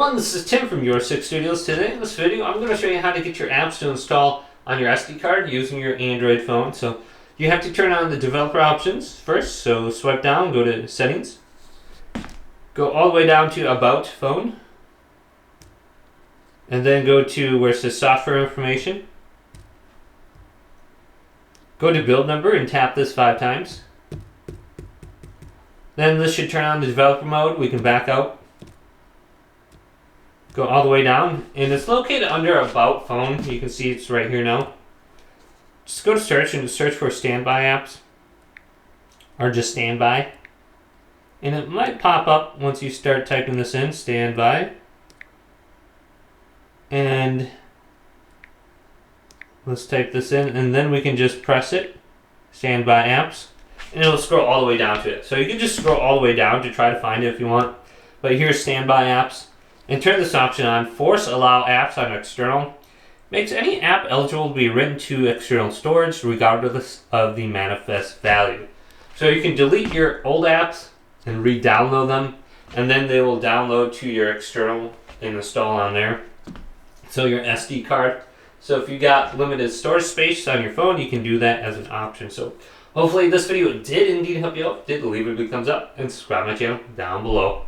This is Tim from UHS-I Studios. Today in this video, I'm going to show you how to get your apps to install on your SD card using your Android phone. So you have to turn on the developer options first. So swipe down, go to settings, go all the way down to about phone, and then go to where it says software information. Go to build number and tap this 5 times. Then this should turn on the developer mode. We can back out. Go all the way down, and it's located under About Phone. You can see it's right here now. Just go to search and search for standby apps, or just standby. And it might pop up once you start typing this in, standby. And let's type this in, and then we can just press it, standby apps, and it'll scroll all the way down to it. So you can just scroll all the way down to try to find it if you want. But here's standby apps. And turn this option on. Force allow apps on external. Makes any app eligible to be written to external storage regardless of the manifest value. So you can delete your old apps and re-download them, and then they will download to your external and install on there. So your SD card. So if you got limited storage space on your phone, you can do that as an option. So hopefully this video did indeed help you out. If it did, leave a big thumbs up and subscribe to my channel down below.